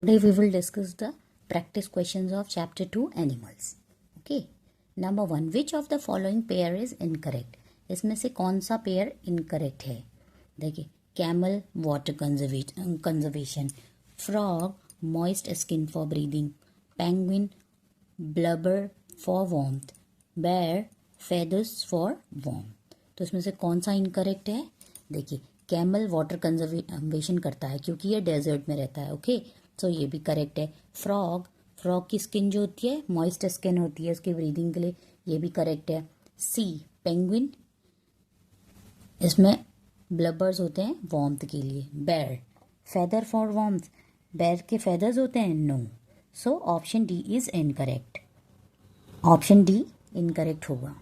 Today we will discuss the practice questions of chapter 2 animals. Okay. Number 1, which of the following pair is incorrect? इसमें से कौन सा pair incorrect है? देखिए, camel water conservation, frog moist skin for breathing, penguin blubber for warmth, bear feathers for warmth. तो इसमें से कौन सा इनकरेक्ट है? देखिए, कैमल वाटर कंजर्वेशन करता है क्योंकि ये डेजर्ट में रहता है. ओके, तो ये भी करेक्ट है. फ्रॉग की स्किन जो होती है मॉइस्ट स्किन होती है उसके ब्रीदिंग के लिए, ये भी करेक्ट है. सी पेंगुइन, इसमें ब्लबर्स होते हैं वार्मथ के लिए. Bear feather for warmth, bear के फेदर्स होते हैं? No. So option D is incorrect. Option D incorrect होगा.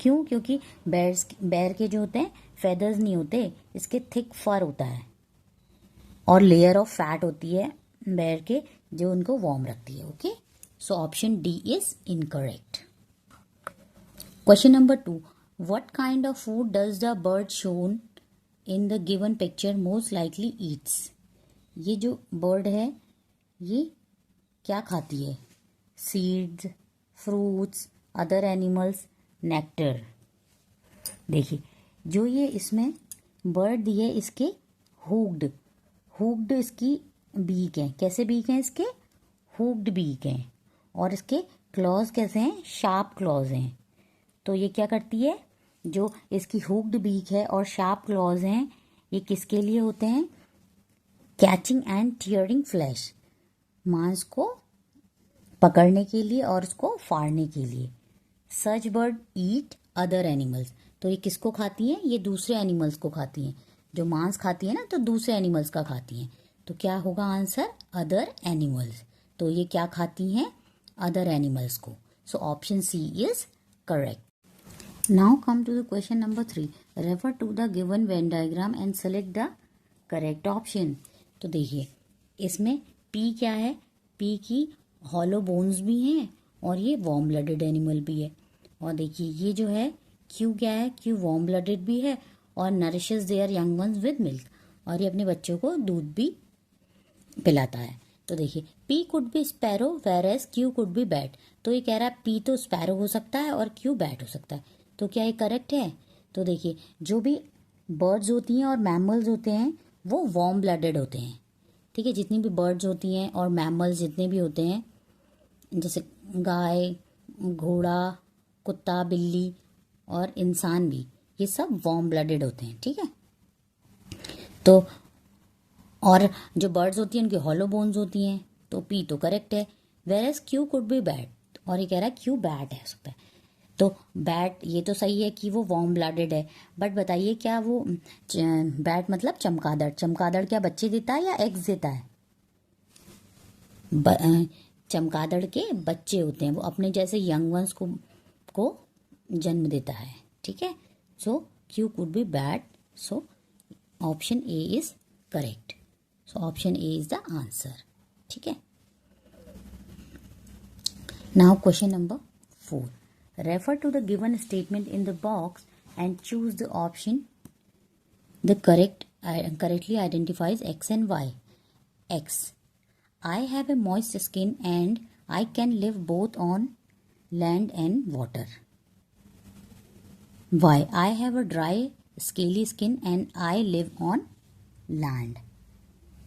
क्यों? क्योंकि बेयर के जो होते हैं फेदर्स नहीं होते, इसके थिक फर होता है और लेयर ऑफ फैट होती है बेयर के जो उनको वार्म रखती है. Okay, so option D is incorrect. Question number 2, what kind of food does the bird shown in the given picture most likely Yeats? ये जो बर्ड है ये क्या खाती है? Seeds, fruits, other animals, nectar. देखिए, जो ये इसमें बर्ड दी है इसके हुक्ड इसकी बीक है. कैसे बीक हैं इसके? हुक्ड बीक हैं. और इसके क्लॉज कैसे हैं? शार्प क्लॉज हैं. तो ये क्या करती है? जो इसकी हुक्ड बीक है और शार्प क्लॉज हैं, ये किसके लिए होते हैं? कैचिंग एंड टियरिंग फ्लैश, मांस को पकड़ने के लिए और उसको फाड़ने के लिए. सच बर्ड ईट अदर एनिमल्स. तो ये किसको खाती हैं? ये दूसरे एनिमल्स को खाती हैं. जो मांस खाती है ना तो दूसरे एनिमल्स का खाती हैं. तो क्या होगा आंसर? Other animals. तो ये क्या खाती हैं? अदर एनिमल्स को. So option C is correct. Now come to the question number 3. Refer to the given Venn diagram and select the correct option. तो देखिए, इसमें पी क्या है? पी की हॉलो बोन्स भी हैं और ये वार्म ब्लडेड एनिमल भी है. और देखिए, ये जो है क्यू क्या है? क्यू वार्म ब्लडेड भी है और nourishes there young ones with milk, और ये अपने बच्चों को दूध भी पिलाता है. तो देखिए, P could be sparrow whereas Q could be bat. तो ये कह रहा है पी तो स्पैरो हो सकता है और क्यू बैट हो सकता है. तो क्या ये करेक्ट है? तो देखिए, जो भी बर्ड्स होती हैं और मैमल्स होते हैं वो वार्म ब्लडेड होते हैं. ठीक है, जितनी भी बर्ड्स होती हैं और मैमल्स जितने भी होते हैं, जैसे गाय, घोड़ा, कुत्ता, बिल्ली और इंसान भी, ये सब वार्म ब्लडेड होते हैं. ठीक है, तो और जो बर्ड्स होती हैं उनकी हॉलो बोन्स होती हैं. तो पी तो करेक्ट है. Whereas Q could be bat, और ये कह रहा है क्यू बैट है सकता है. तो बैट ये तो सही है कि वो वार्म ब्लडेड है, बट बताइए क्या वो बैट मतलब चमगादड़ क्या बच्चे देता है या एग्स देता है? चमगादड़ के बच्चे होते हैं, वो अपने जैसे यंग वंस को जन्म देता है. ठीक है, so Q could be bat. So option A is correct. So option A is the answer. ठीक है. Now question number 4. Refer to the given statement in the box and choose the option the correctly identifies X and Y. X, I have a moist skin and I can live both on land and water. Y, I have a dry scaly skin and I live on land.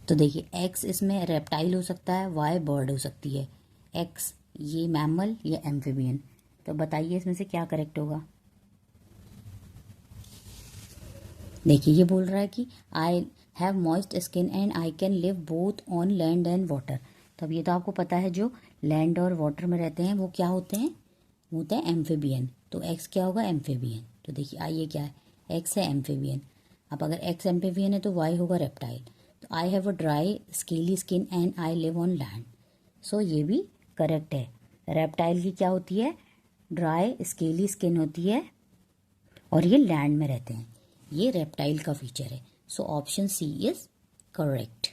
तो देखिए, X इसमें reptile हो सकता है, Y bird हो सकती है, X ये मैमल या एम्फीबियन. तो बताइए इसमें से क्या करेक्ट होगा? देखिए, ये बोल रहा है कि I have moist skin and I can live both on land and water. तब ये तो आपको पता है जो लैंड और वाटर में रहते हैं वो क्या होते हैं? वो होते हैं एम्फीबियन. तो एक्स क्या होगा? एम्फीबियन. तो देखिए, आई क्या है? एक्स है एम्फीबियन. अब अगर एक्स एम्फीबियन है तो वाई होगा रेप्टाइल. तो I have a dry scaly skin and I live on land. So ये भी करेक्ट है. रेप्टाइल की क्या होती है? ड्राई स्केली स्किन होती है और ये लैंड में रहते हैं. ये रेप्टाइल का फीचर है. So option C is correct.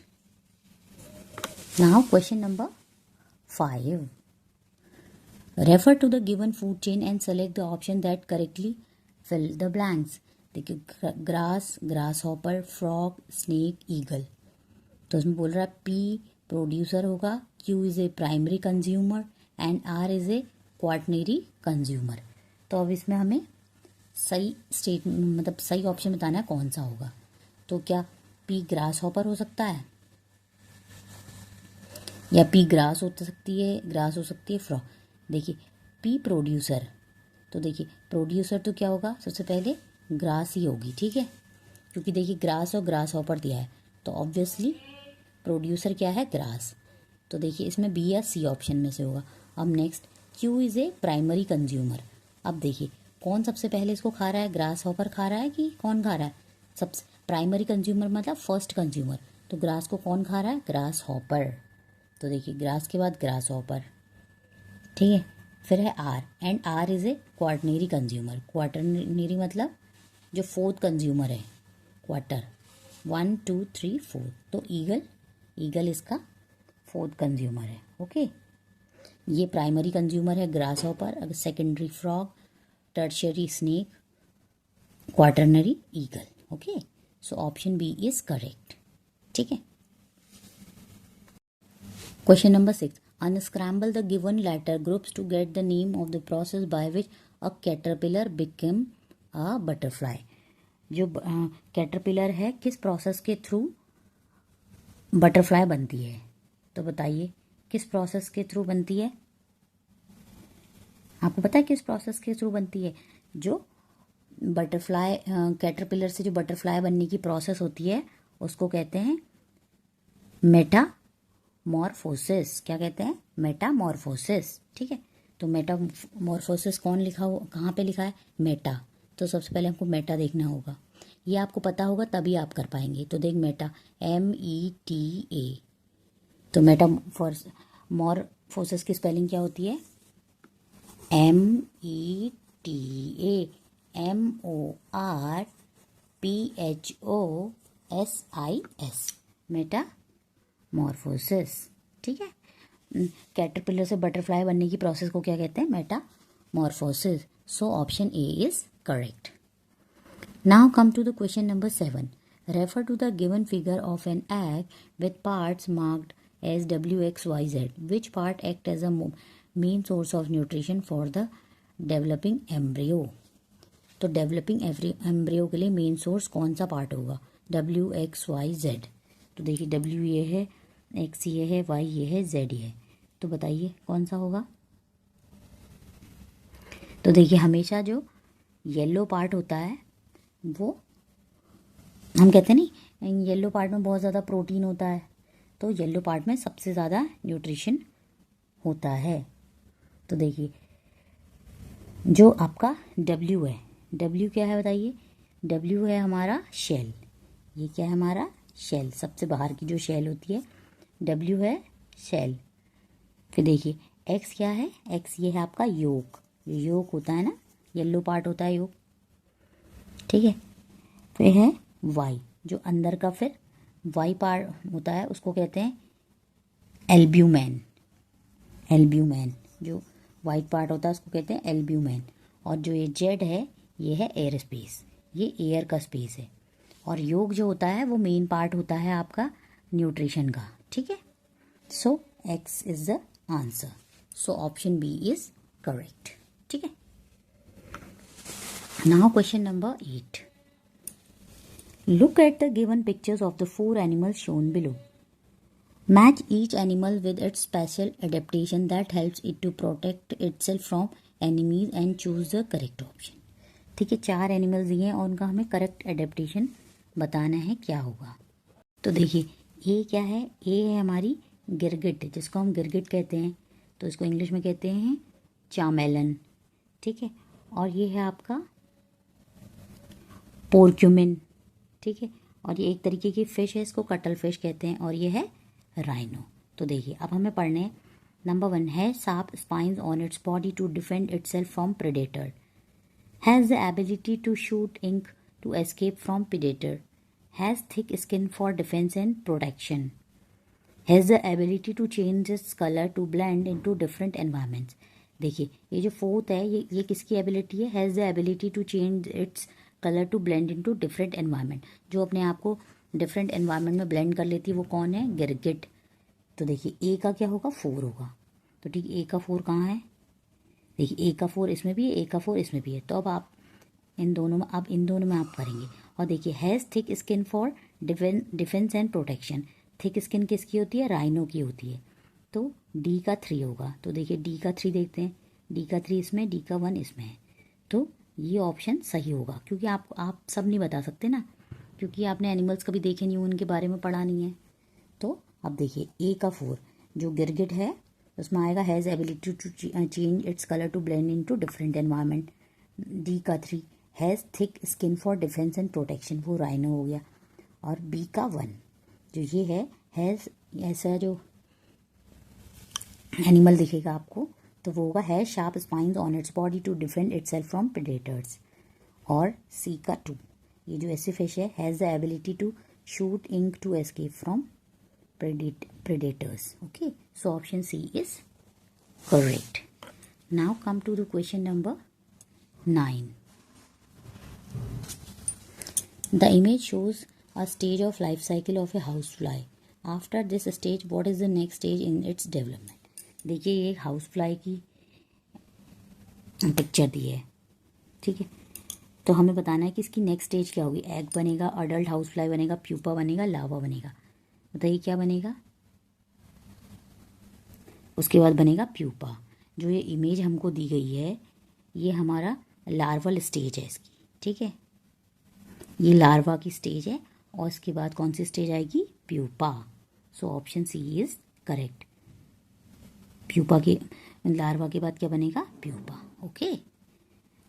Now question number 5. Refer to the given food chain and select the option that correctly fill the blanks. देखिए, grass, grasshopper, frog, snake, eagle. तो उसमें बोल रहा है P producer होगा, Q is a primary consumer and R is a quaternary consumer. तो अब इसमें हमें सही मतलब सही ऑप्शन बताना है कौन सा होगा। तो क्या P ग्रास हॉपर हो सकता है, या P ग्रास हो सकती है फ्रॉग। देखिए P प्रोड्यूसर, तो देखिए प्रोड्यूसर तो क्या होगा, सबसे पहले ग्रास ही होगी, ठीक है, क्योंकि देखिए ग्रास और ग्रास हॉपर दिया है, तो ऑब्वियसली प्रोड्यूसर क्या है, ग्रास। तो देखिए इसमें बी या सी ऑप्शन में से होगा। अब next Q is a primary consumer. अब देखिए कौन सबसे पहले इसको खा रहा है, ग्रास हॉपर खा रहा है कि कौन खा रहा है, सबसे प्राइमरी कंज्यूमर मतलब फर्स्ट कंज्यूमर, तो ग्रास को कौन खा रहा है, ग्रास हॉपर। तो देखिए ग्रास के बाद ग्रास हॉपर, ठीक है। फिर है R, and R is a quaternary consumer. Quaternary मतलब जो फोर्थ कंज्यूमर है, क्वार्टर 1 2 3 4, तो ईगल इसका फोर्थ कंज्यूमर है। ओके, ये प्राइमरी कंज्यूमर है ग्रास हॉपर, अगर secondary frog, tertiary snake, quaternary eagle. Okay, so option B is correct, ठीक है। Question number 6, unscramble the given letter groups to get the name of the process by which a caterpillar became a butterfly। जो caterpillar है किस process के through butterfly बनती है, तो बताइए किस प्रोसेस के थ्रू बनती है, आपको पता है किस प्रोसेस के थ्रू बनती है। जो बटरफ्लाई कैटरपिलर से जो बटरफ्लाई बनने की प्रोसेस होती है उसको कहते हैं मेटामॉर्फोसिस। क्या कहते हैं, मेटामॉर्फोसिस, ठीक है। तो मेटामॉर्फोसिस कौन लिखा हो, कहाँ पे लिखा है, मेटा, तो सबसे पहले हमको मेटा देखना होगा, ये आपको पता होगा तभी आप कर पाएंगे। तो देख मेटा META, तो मेटामॉर्फोसिस की स्पेलिंग क्या होती है, METAMORPHOSIS, मेटामॉर्फोसिस, ठीक है। कैटरपिलर से बटरफ्लाई बनने की प्रोसेस को क्या कहते हैं, Metamorphosis. So option A is correct. Now come to the question number 7. Refer to the given figure of an egg with parts marked as W, X, Y, Z. Which part act as a main source of nutrition for the developing embryo? तो developing embryo के लिए main source कौन सा part होगा, W, X, Y, Z। तो देखिए W ये है, X ये है, Y ये है, Z ये है, तो बताइए कौन सा होगा। तो देखिए हमेशा जो येलो पार्ट होता है वो हम कहते हैं नहीं, येलो पार्ट में बहुत ज़्यादा प्रोटीन होता है, तो येलो पार्ट में सबसे ज़्यादा न्यूट्रिशन होता है। तो देखिए जो आपका डब्ल्यू है, डब्ल्यू क्या है बताइए, डब्ल्यू है हमारा शेल, ये क्या है हमारा शेल, सबसे बाहर की जो शेल होती है डब्ल्यू है शेल। फिर देखिए एक्स क्या है, एक्स ये है आपका योक, योक होता है ना, येलो पार्ट होता है योक, ठीक है। फिर है वाई, जो अंदर का फिर वाई पार्ट होता है उसको कहते हैं एल्ब्यूमेन, एल्ब्यूमेन जो वाइट पार्ट होता है उसको कहते हैं एल्ब्यूमेन। और जो ये जेड है ये है एयर स्पेस, ये एयर का स्पेस है। और योग जो होता है वो मेन पार्ट होता है आपका न्यूट्रिशन का, ठीक है। So X is the answer, so option B is correct, ठीक है। Now question number 8. Look at the given pictures of the 4 animals shown below. Match each animal with its special adaptation that helps it to protect itself from enemies and choose the correct option. ठीक है, 4 animals दिए हैं और उनका हमें correct adaptation बताना है क्या होगा। तो देखिए ये क्या है, ये है हमारी गिरगिट, जिसको हम गिरगिट कहते हैं, तो इसको इंग्लिश में कहते हैं चामेलन, ठीक है। और ये है आपका पोर्क्यूमिन, ठीक है। और ये एक तरीके की फ़िश है, इसको कटल फिश कहते हैं, और ये है राइनो। तो देखिए अब हमें पढ़ने हैं। नंबर 1 है सांप spines on its body to defend itself from predator, has the ability to shoot ink to escape from predator, has thick skin for defence and protection, has the ability to change its colour to blend into different environments. देखिए ये जो fourth है ये किसकी ability है, has the ability to change its colour to blend into different environment, जो अपने आप को डिफरेंट एनवायरनमेंट में ब्लेंड कर लेती है वो कौन है, गिरगिट। तो देखिए ए का क्या होगा 4 होगा, तो ठीक ए का 4 कहाँ है, देखिए ए का 4 इसमें भी है, ए का 4 इसमें भी है, तो अब आप इन दोनों में आप करेंगे। और देखिए has thick skin for defence and protection, thick skin किसकी होती है, राइनो की होती है, तो डी का 3 होगा। तो देखिए डी का 3 देखते हैं, डी का 3 इसमें, डी का 1 इसमें है, तो ये ऑप्शन सही होगा। क्योंकि आप सब नहीं बता सकते ना, क्योंकि आपने एनिमल्स कभी देखे नहीं, उनके बारे में पढ़ा नहीं है। तो अब देखिए ए का 4 जो गिरगिट है उसमें आएगा has ability to change its colour to blend into different environment. D का 3 has thick skin for defence and protection, वो राइनो हो गया। और बी का 1 जो ये है हैज़, ऐसा जो एनिमल दिखेगा आपको तो वो होगा has sharp spines on its body to defend itself from predators. और सी का 2 ये जो ऐसी फिश है has the ability to shoot ink to escape from predators. Okay, so option C is correct. Now come to the question number 9. The image shows a stage of life cycle of a housefly. After this stage, what is the next stage in its development? देखिए ये house fly की picture दी है, ठीक है, तो हमें बताना है कि इसकी नेक्स्ट स्टेज क्या होगी। एग बनेगा, अडल्ट हाउस फ्लाई बनेगा, प्यूपा बनेगा, लावा बनेगा। बताइए क्या बनेगा, उसके बाद बनेगा प्यूपा। जो ये इमेज हमको दी गई है ये हमारा लार्वल स्टेज है इसकी, ठीक है, ये लार्वा की स्टेज है और इसके बाद कौन सी स्टेज आएगी, pupa. So option C is correct. Pupa के लार्वा के बाद क्या बनेगा, pupa. Okay,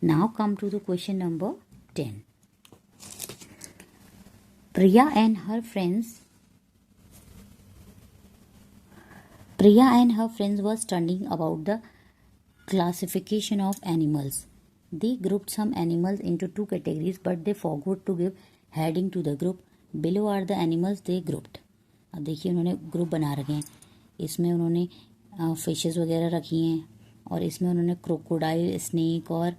now come to the question number 10. Priya and her friends were studying about the classification of animals. They grouped some animals into 2 categories, but they forgot to give heading to the group. Below are the animals they grouped. अब देखिए उन्होंने group बना रखे हैं, इसमें उन्होंने fishes वगैरह रखी हैं और इसमें उन्होंने क्रोकोडाइल, स्नेक और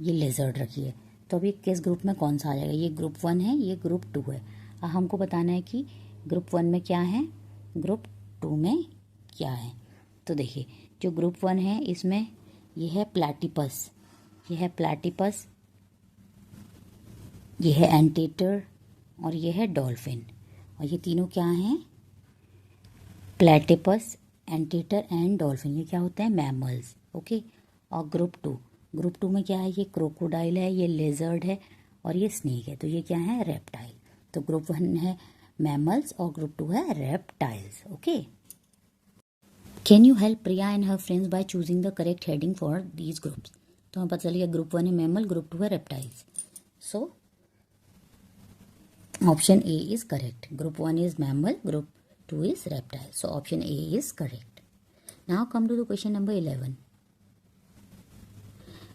ये लेजर्ड रखी है। तो अभी किस ग्रुप में कौन सा आ जाएगा, ये ग्रुप 1 है, ये ग्रुप 2 है। अब हमको बताना है कि ग्रुप 1 में क्या है, ग्रुप 2 में क्या है। तो देखिए जो ग्रुप 1 है इसमें ये है प्लैटिपस, ये है प्लैटिपस, ये है एंटेटर और ये है डॉल्फिन। और ये तीनों क्या हैं, प्लैटिपस, एंटेटर एंड डॉल्फिन, ये क्या होते हैं, मैमल्स। ओके, और ग्रुप 2 में क्या है, ये क्रोकोडाइल है, ये लेजर्ड है और ये स्नेक है। तो ये क्या है, रेप्टाइल। तो ग्रुप 1 है मैमल्स और ग्रुप 2 है reptiles. Okay, can you help Priya and her friends by choosing the correct heading for these groups. तो हमें पता चल गया ग्रुप 1 है मैमल, ग्रुप 2 है reptiles. So option A is correct. Group 1 is mammal, group 2 is reptile. So option A is correct. Now come to the question number 11.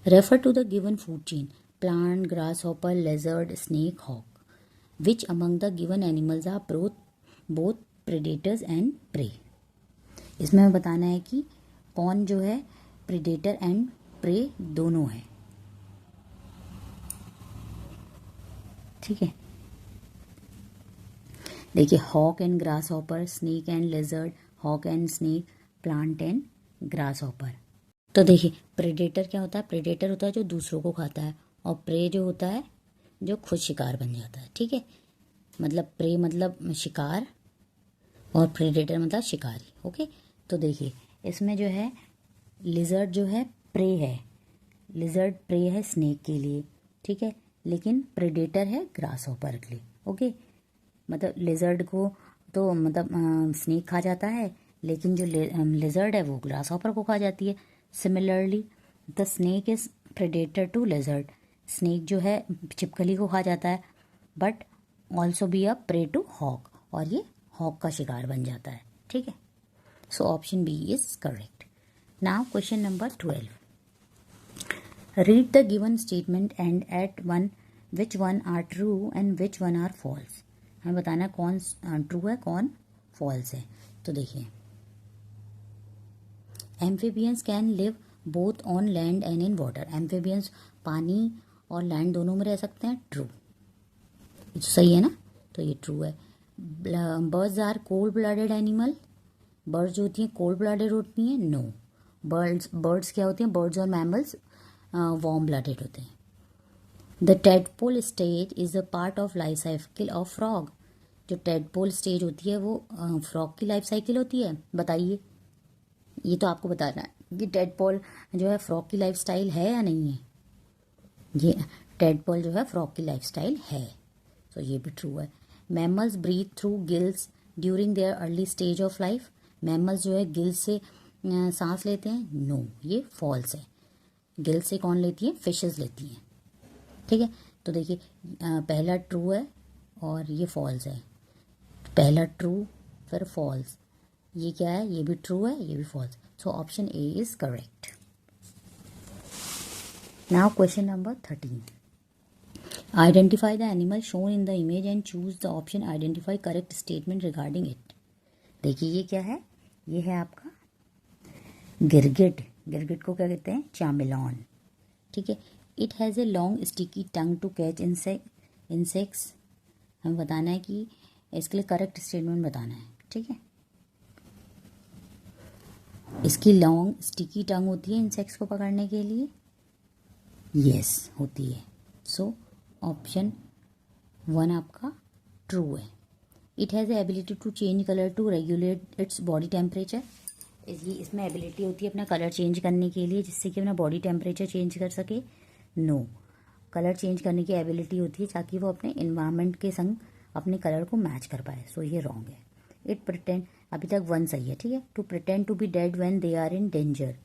Refer to the given food chain: plant, grasshopper, lizard, snake, hawk. Which among the given animals are both predators and prey? इसमें हमें बताना है कि कौन जो है predator and pray दोनों है, ठीक है। देखिए hawk and grasshopper, snake and lizard, hawk and snake, plant and grasshopper. तो देखिए प्रेडेटर क्या होता है, प्रेडेटर होता है जो दूसरों को खाता है और प्रे जो होता है जो खुद शिकार बन जाता है, ठीक है। मतलब प्रे मतलब शिकार और प्रेडेटर मतलब शिकारी। ओके, तो देखिए इसमें जो है लिजर्ड जो है प्रे है, लिजर्ड प्रे है स्नेक के लिए, ठीक है, लेकिन प्रेडेटर है ग्रास हॉपर के लिए। ओके, मतलब लिजर्ड को तो मतलब स्नेक खा जाता है, लेकिन जो लिजर्ड है वो ग्रास हॉपर को खा जाती है। Similarly the snake is predator to lizard, snake जो है छिपकली को खा जाता है but also be a prey to hawk, और ये हॉक का शिकार बन जाता है, ठीक है। So option B is correct. Now question number 12. Read the given statement and at one which one are true and which one are false. हमें बताना कौन ट्रू है कौन फॉल्स है। तो देखिए amphibians can live both on land and in water, amphibians पानी और लैंड दोनों में रह सकते हैं, ट्रू, सही है ना, तो ये ट्रू है। Birds are cold blooded animal, birds जो होती हैं कोल्ड ब्लडेड होती हैं? नो। बर्ड्स क्या होती हैं? बर्ड्स और मैमल्स वार्म ब्लडेड होते हैं। The tadpole stage is a part of life cycle of frog. जो टेडपोल स्टेज होती है वो फ्रॉग की लाइफ साइकिल होती है? बताइए, ये तो आपको बताना है कि टेडपोल जो है फ्रॉग की लाइफ स्टाइल है या नहीं है। ये टेडपोल जो है फ्रॉग की लाइफ स्टाइल है, तो ये भी ट्रू है। Mammals breathe through gills during their early stage of life. Mammals जो है गिल्स से सांस लेते हैं? नो, ये फॉल्स है। गिल्स से कौन लेती है? फिशेस लेती हैं। ठीक है, तो देखिए पहला ट्रू है और ये फॉल्स है। पहला ट्रू फिर फॉल्स, ये क्या है? ये भी ट्रू है, ये भी false. So option A is correct. Now question number 13। Identify the animal shown in the image and choose the option identify correct statement regarding it. देखिए ये क्या है? ये है आपका गिरगिट। गिरगिट को क्या कहते हैं? चामेलॉन। ठीक है। It has a long sticky tongue to catch insects. हमें बताना है कि इसके लिए करेक्ट स्टेटमेंट बताना है। ठीक है, इसकी लॉन्ग स्टिकी टंग होती है इंसेक्ट्स को पकड़ने के लिए? यस, होती है। सो ऑप्शन 1 आपका ट्रू है। It has a ability to change colour to regulate its body temperature. इसमें एबिलिटी होती है अपना कलर चेंज करने के लिए, जिससे कि अपना बॉडी टेम्परेचर चेंज कर सके? नो, कलर चेंज करने की एबिलिटी होती है ताकि वो अपने इन्वायरमेंट के संग अपने कलर को मैच कर पाए। सो ये रॉन्ग है। इट प्रिटेंड, अभी तक 1 सही है। ठीक है, to pretend to be dead when they are in danger.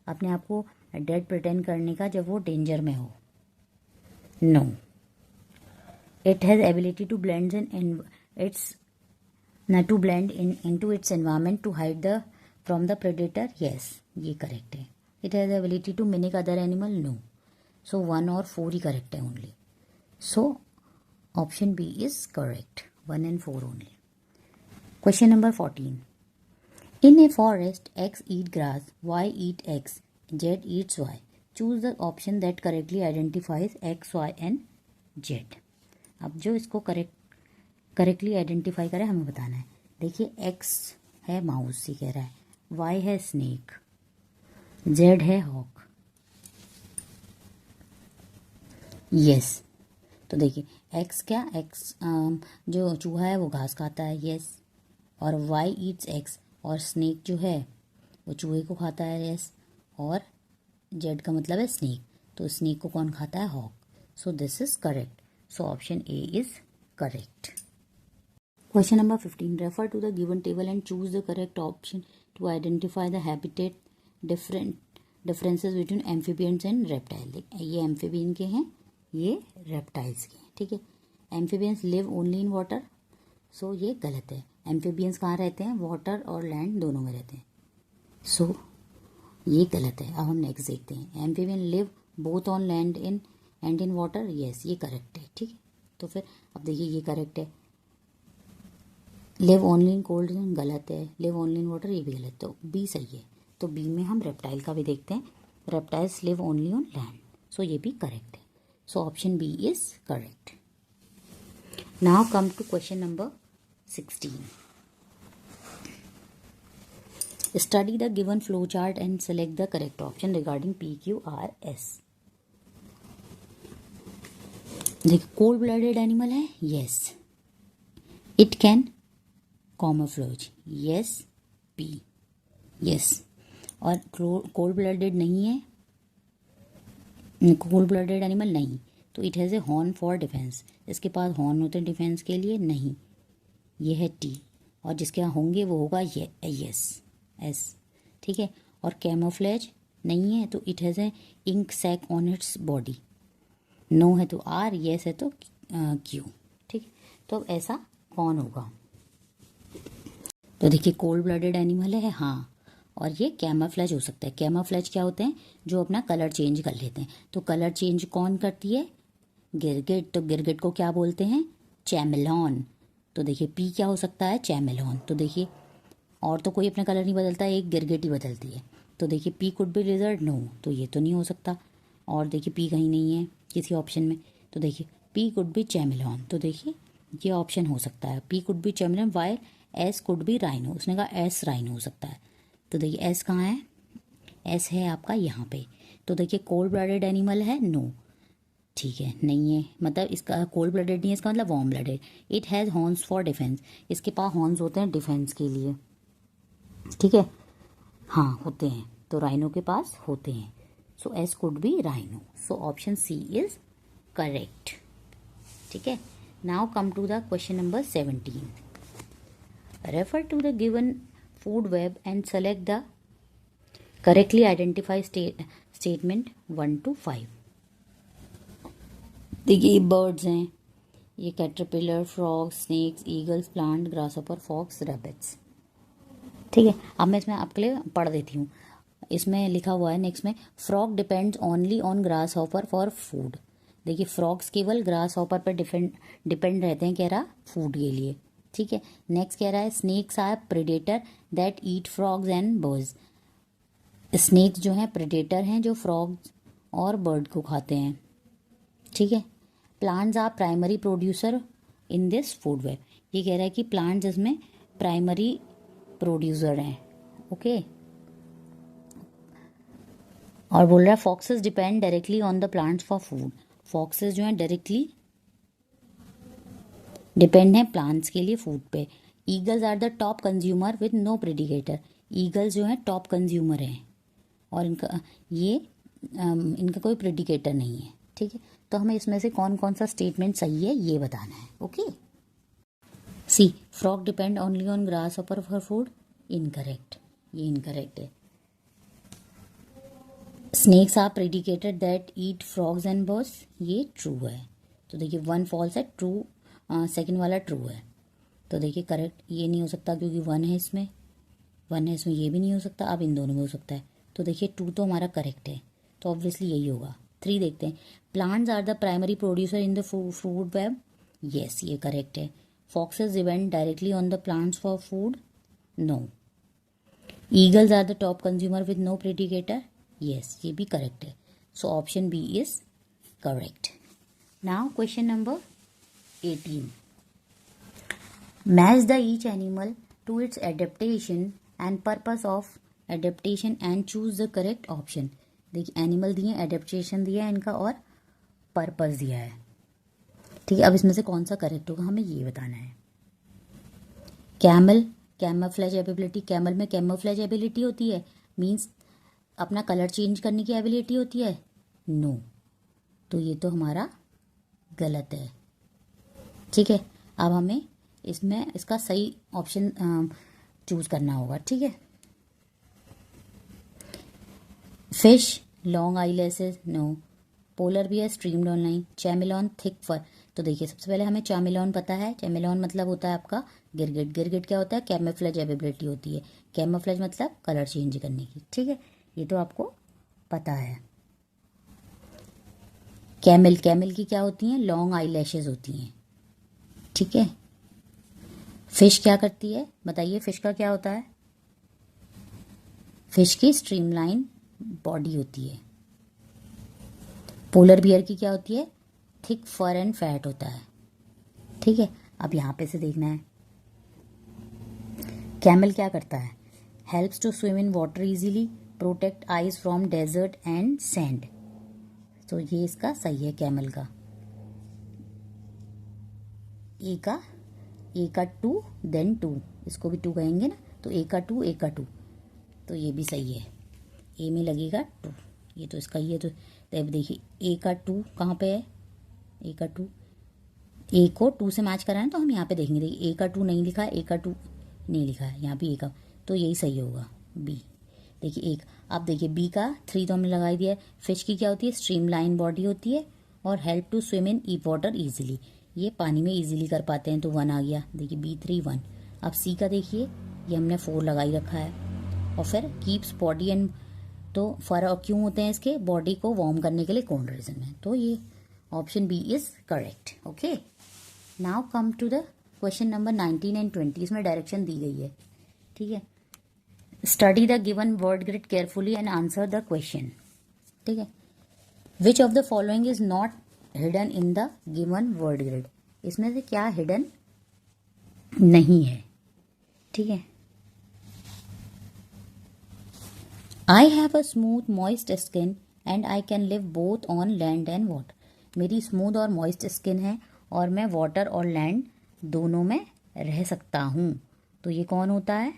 अपने आप को डेड प्रिटेंड करने का जब वो डेंजर में हो? No. It has ability to blend in its to blend into its environment to hide the from the predator? Yes, ये करेक्ट है। It has ability to mimic other animal? No. So 1 और 4 ही correct है only. So option B is correct, 1 and 4 only. Question number 14। In a forest X eat grass, Y eat X, Z eats Y. Choose the option that correctly identifies x, y and z. अब जो इसको correctly identify करे हमें बताना है। देखिए x है mouse, ये कह रहा है। वाई है स्नेक, जेड है हॉक। यस, तो देखिए एक्स क्या? एक्स जो चूहा है वो घास खाता है। यस। और वाई ईट्स एक्स, और स्नेक जो है वो चूहे को खाता है। यस। और जेड का मतलब है स्नेक, तो स्नेक को कौन खाता है? Hawk. So this is correct. So option A is correct. Question number 15। Refer to the given table and choose the correct option to identify the habitat differences between amphibians and reptile. ये amphibian के हैं, ये reptiles के हैं। ठीक है, amphibians live only in water, so ये गलत है। एम्फीबियंस कहाँ रहते हैं? वाटर और लैंड दोनों में रहते हैं, सो ये गलत है। अब हम नेक्स्ट देखते हैं। Amphibian live both on land and in water? Yes, ये करेक्ट है। ठीक है, तो फिर अब देखिए ये करेक्ट है। लिव ओनली इन कोल्ड गलत है, लिव ओनली इन वाटर ये भी गलत, तो बी सही है। तो बी में हम रेप्टाइल का भी देखते हैं। Reptiles live only on land, so ये भी करेक्ट है। So option B is correct. Now come to question number 16. Study the given flow chart and select the correct option regarding PQRS. देखिए कोल्ड ब्लडेड एनिमल है? Yes. It can camouflage? Yes, P. Yes. और cold blooded नहीं है, cold blooded animal नहीं, तो it has A horn for defence. इसके पास horn होते हैं डिफेंस के लिए? नहीं, ये है टी। और जिसके यहाँ होंगे वो होगा ये यस, एस। ठीक है, और कैमोफ्लेज नहीं है, तो it has a ink sac on its body. No है तो आर, यस है तो क्यू। ठीक है, तो अब ऐसा कौन होगा? तो देखिए कोल्ड ब्लडेड एनिमल है, हाँ, और ये कैमोफ्लेज हो सकता है। कैमोफ्लेज क्या होते हैं? जो अपना कलर चेंज कर लेते हैं। तो कलर चेंज कौन करती है? गिरगिट। तो गिरगिट को क्या बोलते हैं? चैमेलॉन। तो देखिए पी क्या हो सकता है? चैमेलॉन। तो देखिए और तो कोई अपना कलर नहीं बदलता, एक गिरगिट ही बदलती है। तो देखिए P could be lizard, no, तो ये तो नहीं हो सकता। और देखिए पी कहीं नहीं है किसी ऑप्शन में, तो देखिए पी कुड बी चैमेलॉन। तो देखिए ये ऑप्शन हो सकता है, P could be chameleon why S could be rhino, उसने कहा एस राइनो हो सकता है। तो देखिए एस कहाँ है, एस है आपका यहाँ पे। तो देखिए कोल्ड ब्लडेड एनिमल है, नो, ठीक है नहीं है, मतलब इसका कोल्ड ब्लडेड नहीं है, इसका मतलब warm blooded. It has horns for defence, इसके पास हॉर्न्स होते हैं डिफेंस के लिए, ठीक है, हाँ होते हैं, तो राइनो के पास होते हैं। So S could be rhino, so option C is correct, ठीक है। Now come to the question number 17। Refer to the given food web and select the correctly identify statement 1 to 5। देखिए ये बर्ड्स हैं, ये caterpillar, frogs, snakes, eagles, plant, grasshopper, fox, rabbits, ठीक है। अब मैं इसमें आपके लिए पढ़ देती हूँ। इसमें लिखा हुआ है नेक्स्ट में, frog depends only on grasshopper for food. देखिए फ्रॉग्स केवल ग्रास हॉपर पर डिपेंड रहते हैं, कह रहा फूड के लिए, ठीक है। नेक्स्ट कह रहा है snakes are predator that eat frogs and birds. Snakes जो हैं प्रेडेटर हैं जो फ्रॉग्स और बर्ड को खाते हैं, ठीक है। Plants are primary producer in this food web, ये कह रहा है कि प्लांट्स इसमें प्राइमरी प्रोड्यूसर हैं, ओके। और बोल रहा है foxes depend directly on the plants for food, foxes जो हैं डायरेक्टली डिपेंड हैं प्लांट्स के लिए फूड पे। Eagles are the top consumer with no predicator, eagles जो हैं टॉप कंज्यूमर हैं और इनका कोई प्रेडिकेटर नहीं है, ठीक है। तो हमें इसमें से कौन कौन सा स्टेटमेंट सही है ये बताना है, okay. C frog depend only on grasshopper for food, incorrect, ये इनकरेक्ट है। Snakes are predicated that eat frogs and birds, ये ट्रू है। तो देखिए 1 फॉल्स है, ट्रू सेकंड वाला ट्रू है। तो देखिए करेक्ट ये नहीं हो सकता क्योंकि 1 है इसमें, 1 है इसमें, ये भी नहीं हो सकता, अब इन दोनों में हो सकता है। तो देखिए 2 तो हमारा करेक्ट है, तो ऑब्वियसली यही होगा। 3 देखते हैं, plants are the primary producer in the food web, yes ये करेक्ट है। Foxes depend directly on the plants for food, no. Eagles are the top consumer with no predator, yes ये भी करेक्ट है। So option B is correct. Now question number 18। Match the each animal to its adaptation and purpose of adaptation and choose the correct option. देखिए animal दिए, adaptation दिया है इनका और purpose दिया है, ठीक है। अब इसमें से कौन सा करेक्ट होगा हमें ये बताना है। कैमल, कैमोफ्लेज एबिलिटी, कैमल में कैमोफ्लेज एबिलिटी होती है, मीन्स अपना कलर चेंज करने की एबिलिटी होती है, नो। तो ये तो हमारा गलत है, ठीक है। अब हमें इसमें इसका सही ऑप्शन चूज करना होगा, ठीक है। Fish long eyelashes, no. Polar bear streamed on line, chameleon thick fur. तो देखिए सबसे पहले हमें चैमेलॉन पता है, चैमेलॉन मतलब होता है आपका गिरगिट, गिरगिट क्या होता है, कैमोफ्लेज एबिलिटी होती है, कैमोफ्लेज मतलब कलर चेंज करने की, ठीक है, ये तो आपको पता है। कैमल, कैमल की क्या होती हैं, लॉन्ग आई लैशेज होती हैं, ठीक है। फिश क्या करती है बताइए, फिश का क्या होता है, फिश की स्ट्रीमलाइन बॉडी होती है। पोलर बियर की क्या होती है, थिक फर एंड फैट होता है, ठीक है। अब यहाँ पे से देखना है, कैमल क्या करता है, helps to swim in water easily, protect eyes from desert and sand. तो ये इसका सही है कैमल का। ए का 2 देन 2, इसको भी 2 कहेंगे ना, तो ए का 2 ए का 2, तो ये भी सही है, ए में लगेगा 2, ये तो इसका ही है। तो अब देखिए ए का 2 कहाँ पे है, ए का 2, ए को 2 से मैच कराना तो हम यहाँ पे देखेंगे, देखिए ए का 2 नहीं लिखा है, ए का 2 नहीं लिखा है, यहाँ भी ए का, तो यही सही होगा बी। देखिए एक, अब देखिए बी का 3 तो हमने लगा दिया है। फिश की क्या होती है, स्ट्रीमलाइन बॉडी होती है और help to swim in the water easily, ये पानी में इजीली कर पाते हैं, तो 1 आ गया। देखिए B3 1। अब सी का देखिए ये हमने 4 लगा ही रखा है, और फिर कीप्स बॉडी एंड, तो फर क्यों होते हैं इसके, बॉडी को वार्म करने के लिए, कौन रीजन है, तो ये option B is correct, okay. Now come to the question number 19 and 20, इसमें डायरेक्शन दी गई है, ठीक है। Study the given word grid carefully and answer the question, ठीक है। Which of the following is not hidden in the given word grid, इसमें से क्या हिडन नहीं है, ठीक है। I have a smooth moist skin and I can live both on land and water. मेरी स्मूथ और मॉइस्ट स्किन है और मैं वाटर और लैंड दोनों में रह सकता हूँ। तो ये कौन होता है?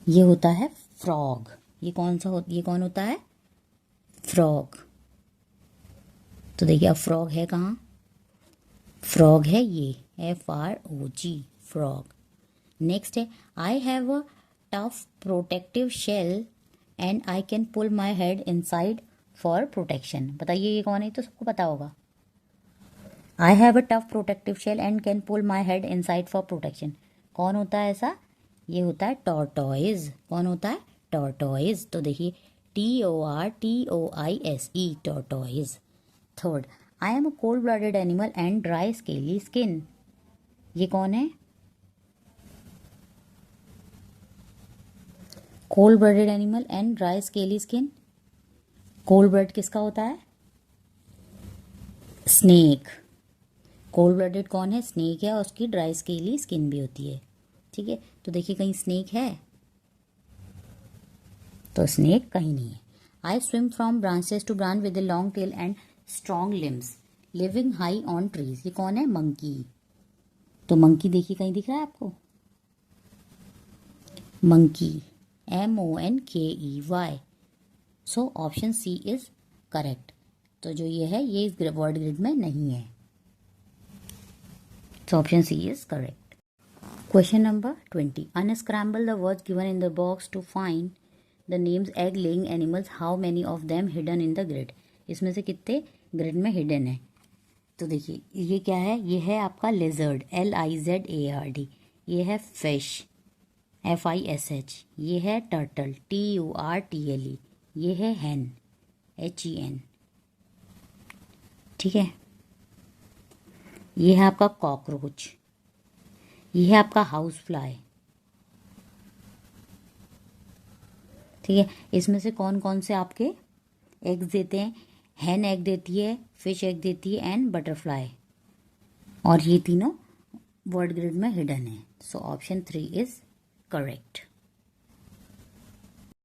ये होता है फ्रॉग। ये कौन होता है? फ्रॉग। तो देखिए अब फ्रॉग है कहाँ? फ्रॉग है ये, FROG, फ्रॉग। नेक्स्ट है I have a tough protective shell and I can pull my head inside for protection. बताइए ये कौन है? तो सबको पता होगा। I have a tough protective shell and can pull my head inside for protection. कौन होता है ऐसा? ये होता है टॉर्टोइज। कौन होता है? टॉर्टोइज। तो देखिए TORTOISE, tortoise. Third, I am a cold blooded animal and dry scaly skin. ये कौन है? Cold blooded animal and dry scaly skin. Cold blood किसका होता है? स्नेक। कोल्ड ब्लडेड कौन है? स्नेक है और उसकी ड्राई स्केली स्किन भी होती है। ठीक है, तो देखिए कहीं स्नेक है? तो स्नेक कहीं नहीं है। I swim from branches to branch with a long tail and strong limbs living high on trees. ये कौन है? मंकी। तो मंकी देखिए कहीं दिख रहा है आपको? Monkey, MONKEY। So option C is correct. तो जो ये है ये इस वर्ड ग्रिड में नहीं है। So option C is correct. Question number 20. Unscramble the words given in the box to find the names egg laying animals. How many of them hidden in the grid? इसमें से कितने grid में hidden है? तो देखिए ये क्या है? ये है आपका लिजर्ड, LIZARD। ये है फिश, FISH। ये है टर्टल, TURTLE। ये है हैन, HEN। ठीक है, ये है आपका कॉकरोच। ये है आपका हाउस फ्लाई। ठीक है, इसमें से कौन कौन से आपके एग्स देते हैं? हैन एग देती है, फिश एग देती है एंड बटरफ्लाई। और ये तीनों वर्ड ग्रिड में हिडन है। So option 3 is correct.